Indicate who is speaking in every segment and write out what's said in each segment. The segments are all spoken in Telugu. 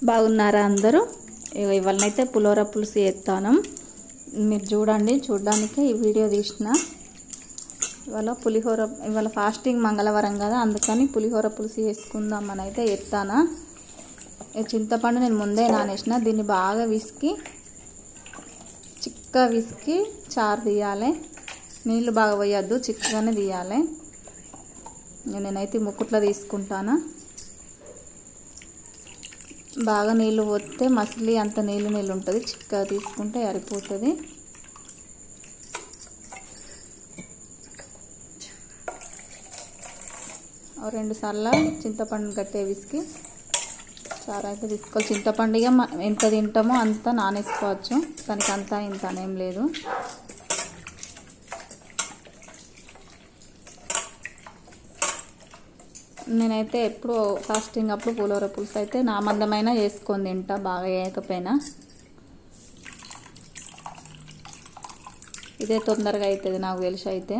Speaker 1: బాగున్నారా అందరూ? ఇవాళనైతే పులిహోర పులుసు చేస్తాను. మీరు చూడండి, చూడడానికి ఈ వీడియో తీసిన. ఇవాళ ఫాస్టింగ్ మంగళవారం కదా, అందుకని పులిహోర పులుసు చేసుకుందామని అయితే చేస్తాను. చింతపండు నేను ముందే నానేసిన. దీన్ని బాగా చిక్కగా విసికి చారు తీయాలి. నీళ్ళు బాగా పోయొద్దు, చిక్కగానే తీయాలి. నేనైతే ముక్కుట్లో తీసుకుంటాను. బాగా నీళ్ళు పోతే మసిలి అంత నీళ్ళు ఉంటుంది. చిక్కగా తీసుకుంటే అరిపోతుంది. రెండు సార్లు చింతపండు గట్టిగా విసికి చారు అయితే తీసుకోవాలి. చింతపండు ఎంత తింటామో అంత నానేసుకోవచ్చు, దానికి అంతా ఇంత అనేం లేదు. నేనైతే ఎప్పుడు ఫాస్టింగ్ అప్పుడు పులిహోర పులుసు అయితే నా మందమైనా చేసుకొని తింటా, బాగా వేయకపోయినా. ఇదే తొందరగా అవుతుంది నాకు తెలిసి. అయితే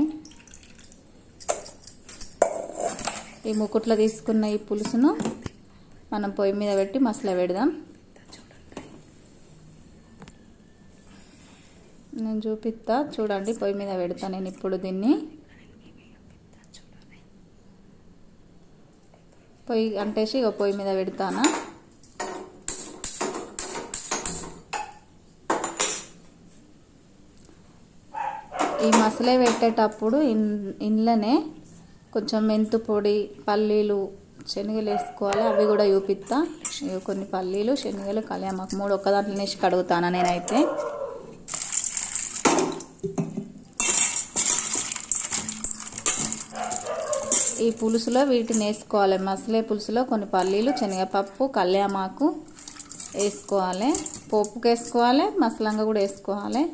Speaker 1: ఈ ముకుట్లో తీసుకున్న ఈ పులుసును మనం పొయ్యి మీద పెట్టి మసాలా పెడదాం. నేను చూపిస్తా చూడండి. పొయ్యి మీద పెడతా నేను ఇప్పుడు. దీన్ని పొయ్యి అంటేసి పొయ్యి మీద పెడతాను. ఈ మసాలా పెట్టేటప్పుడు ఇంట్లోనే కొంచెం మెంతు పొడి, పల్లీలు, శనగలు వేసుకోవాలి. అవి కూడా చూపిస్తా. కొన్ని పల్లీలు, శనగలు, కళ్యామాకు 3 ఒక్క దాంట్లో వేసి కడుగుతాను నేనైతే. ఈ పులుసులో వీటిని వేసుకోవాలి. మసాలా పులుసులో కొన్ని పల్లీలు, శనగపప్పు, కళ్యామాకు వేసుకోవాలి. పోపుకి వేసుకోవాలి, మసాలాగా కూడా వేసుకోవాలి.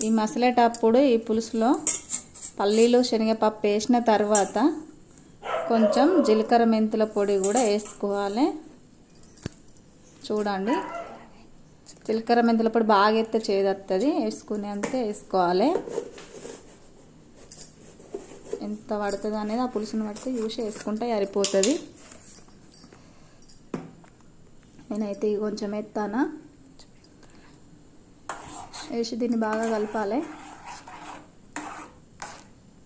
Speaker 1: ఈ మసాలేటప్పుడు ఈ పులుసులో పల్లీలు, శనగపప్పు వేసిన తర్వాత కొంచెం జీలకర్ర మెంతుల పొడి కూడా వేసుకోవాలి. చూడండి, జీలకర్ర మెంతుల పొడి బాగా ఎత్తే చేదొస్తుంది. వేసుకునే అంతే వేసుకోవాలి. ఎంత పడుతుంది అనేది ఆ పులుసుని బట్టి చూసి వేసుకుంటే సరిపోతుంది. నేనైతే కొంచెం ఎత్తాను. వేసి దీన్ని బాగా కలపాలి.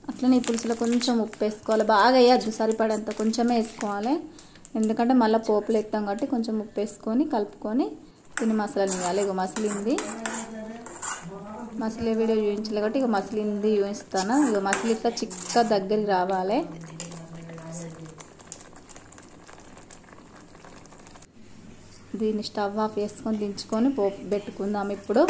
Speaker 1: అట్లనే ఈ పులుసులో కొంచెం ఉప్పు వేసుకోవాలి. బాగా వేయద్దు, సరిపడంత కొంచెమే వేసుకోవాలి. ఎందుకంటే మళ్ళీ పోపులు ఎత్తాం కాబట్టి కొంచెం ఉప్పు వేసుకొని కలుపుకొని దీన్ని మసాలా వేయాలి. ఇక మసిలింది. మసాలా వీడియో చూపించలే కాబట్టి ఇక మసిలింది చూపిస్తాను. ఇక మసిలి ఇట్లా చిక్క దగ్గరికి రావాలి. దీన్ని స్టవ్ ఆఫ్ చేసుకొని దించుకొని పోపు పెట్టుకుందాం. ఇప్పుడు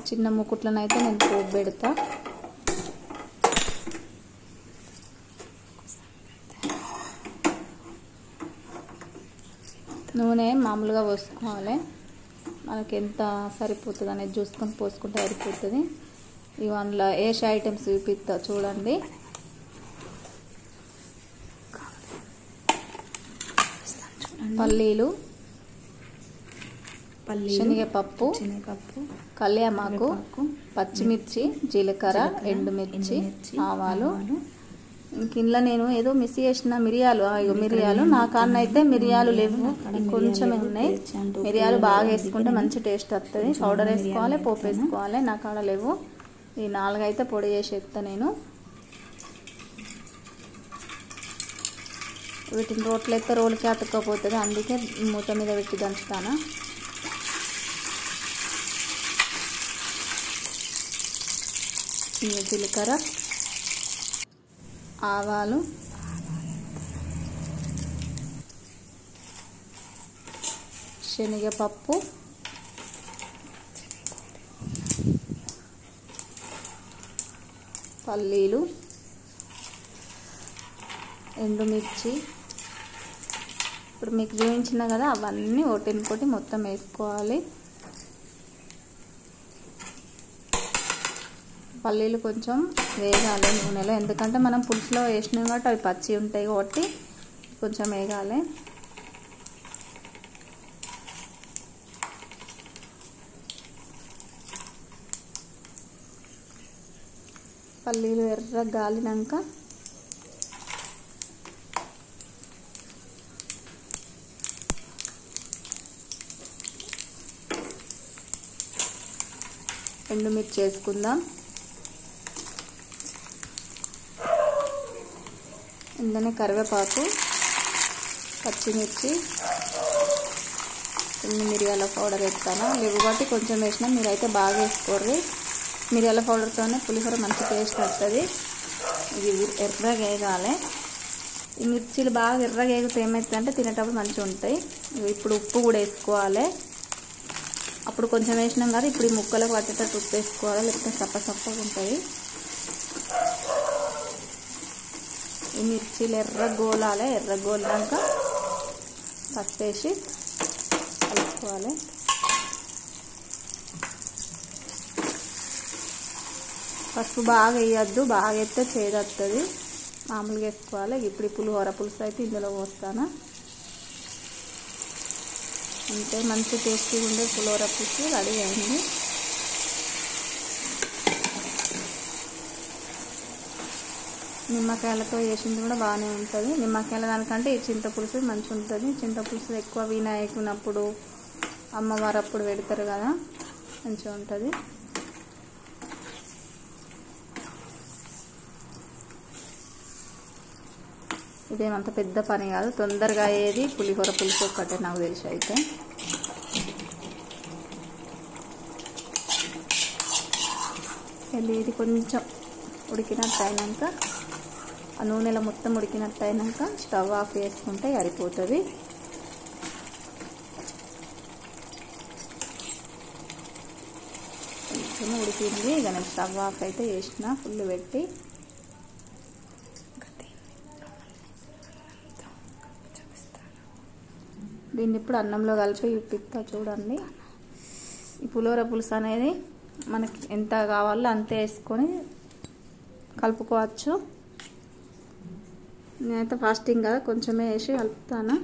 Speaker 1: చిన్న ముకుట్లనైతే నేను పోపు పెడతా. నూనె మామూలుగా పోసుకోవాలి. మనకి ఎంత సరిపోతుంది అనేది చూసుకొని పోసుకుంటే సరిపోతుంది. ఇవి అందులో వేసే ఐటమ్స్ చూపిస్తా చూడండి. పల్లీలు, శనగపప్పు, కళ్యామాకు, పచ్చిమిర్చి, జీలకర్ర, ఎండుమిర్చి, ఆవాలు. ఇంట్లో నేను ఏదో మిస్ చేసిన మిరియాలు నా కాన్న అయితే మిరియాలు లేవు, కొంచెమే ఉన్నాయి. మిరియాలు బాగా వేసుకుంటే మంచి టేస్ట్ వస్తుంది. పౌడర్ వేసుకోవాలి, పోపు వేసుకోవాలి. నా కాడ లేవు. ఈ 4 అయితే పొడి చేసి ఎత్తా నేను. వీటిని రోట్లు అయితే రోలుకి అతుక్కపోతుంది, అందుకే మూత మీద పెట్టి దంచుతాను. జీలకర్ర, ఆవాలు, శనగపప్పు, పల్లీలు, ఎండుమిర్చి. ఇప్పుడు మీకు చూపించిన కదా, అవన్నీ ఒకటి మొత్తం వేసుకోవాలి. పల్లీలు కొంచెం వేగాలి నూనెలో, ఎందుకంటే మనం పులుసులో వేసినాం కాబట్టి అవి పచ్చి ఉంటాయి కాబట్టి కొంచెం వేగాలి. పల్లీలు ఎర్రగా గాలినాక ఎండుమిర్చి వేసుకుందాం. ఇందులోనే కరివేపాకు, పచ్చిమిర్చి, కొన్ని మిరియాల పౌడర్ వేస్తాను. లేవు కాబట్టి కొంచెం వేసినా, మీరైతే బాగా వేసుకోర్రి. మిరియాల పౌడర్తోనే పులిహోర మంచి టేస్ట్ వస్తుంది. ఇది ఎర్రగా వేగాలి. ఈ మిర్చీలు బాగా ఎర్రగా వేగితే ఏమవుతుందంటే తినేటప్పుడు మంచిగా ఉంటాయి. ఇప్పుడు ఉప్పు కూడా వేసుకోవాలి. అప్పుడు కొంచెం వేసినాం కదా, ఇప్పుడు ఈ ముక్కలకు పట్టేటట్టు ఉప్పు వేసుకోవాలి, లేకపోతే సప్పగా ఉంటుంది. ఈ మిర్చీలు ఎర్రగా గోలాలి. ఎర్రగా గోలినాక పసుపు వేసి కలుపుకోవాలి. పసుపు బాగా వేయద్దు, బాగా వేస్తే చేదొస్తుంది. మామూలుగా వేసుకోవాలి. ఇప్పుడు ఈ పులిహోర పులుసు అయితే ఇందులో పోస్తాను. అంతే, మంచి టేస్టీగా ఉండే పులిహోర పులుసు రెడీ అయింది. నిమ్మకాయలతో వేసింది కూడా బాగానే ఉంటుంది. నిమ్మకాయల దానికంటే ఈ చింతపులుసు మంచిగా ఉంటుంది. చింతపులుసు ఎక్కువ వినాయకునప్పుడు, అమ్మవారు అప్పుడు పెడతారు కదా, మంచిగా ఉంటుంది. ఇదేమంత పెద్ద పని కాదు, తొందరగా అయ్యేది పులిహోర పులుసు ఒక్కటే నాకు తెలిసి. అయితే ఇది కొంచెం ఉడికినట్టు అయినాక, ఆ నూనెలో మొత్తం ఉడికినట్టు అయినాక స్టవ్ ఆఫ్ చేసుకుంటే సరిపోతుంది. కొంచెం ఉడికింది. ఇక నేను స్టవ్ ఆఫ్ అయితే చేసిన, ఫుల్ పెట్టి. దీన్ని ఇప్పుడు అన్నంలో కలిపి ఇప్పిస్తా చూడండి. ఈ పులిహోర పులుసు అనేది మనకి ఎంత కావాలో అంతే వేసుకొని కలుపుకోవచ్చు. నేనైతే ఫాస్టింగ్ కదా, కొంచెమే వేసి కలుపుతాను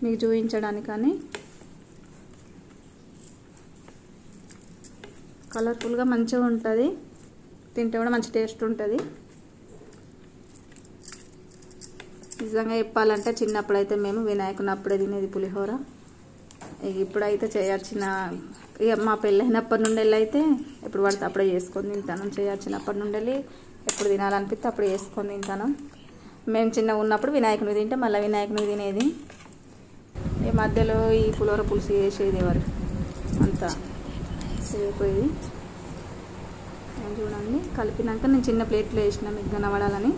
Speaker 1: మీకు చూపించడానికని. కలర్ఫుల్గా మంచిగా ఉంటుంది, తింటే కూడా మంచి టేస్ట్ ఉంటుంది. నిజంగా చెప్పాలంటే చిన్నప్పుడు అయితే మేము వినాయకుని అప్పుడే తినేది పులిహోర. ఇప్పుడైతే చేయొచ్చిన, ఇక మా పెళ్ళైనప్పటి నుండి అయితే ఎప్పుడు పడితే అప్పుడే చేసుకొని తింటాను. చేయొచ్చినప్పటి నుండి ఎప్పుడు తినాలనిపిస్తే అప్పుడు చేసుకొని తింటాను. మేము చిన్నగా ఉన్నప్పుడు వినాయకుని తింటే మళ్ళీ వినాయకుని తినేది. ఈ మధ్యలో ఈ పులిహోర పులుసు చేసేది ఎవరు అంతా అయిపోయేది. చూడండి, కలిపినాక నేను చిన్న ప్లేట్లో వేసిన మీకు కనబడాలని.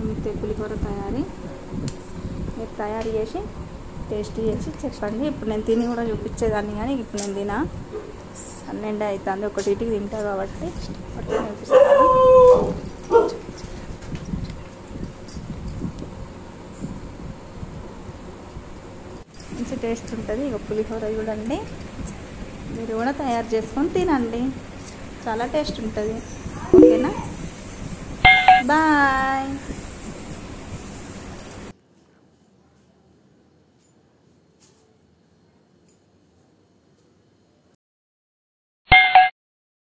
Speaker 1: ఇంతే పులిహోర తయారీ. మీరు తయారు చేసి టేస్ట్ చేసి చెప్పండి. ఇప్పుడు నేను తిని కూడా చూపించేదాన్ని, కానీ ఇప్పుడు నేను తినా 12 అవుతుంది, 1కి తింటా కాబట్టి చూపిస్తాను. మంచి టేస్ట్ ఉంటుంది. ఇక పులిహోర చూడండి, మీరు కూడా తయారు చేసుకొని తినండి, చాలా టేస్ట్ ఉంటుంది. ఓకేనా? బాయ్.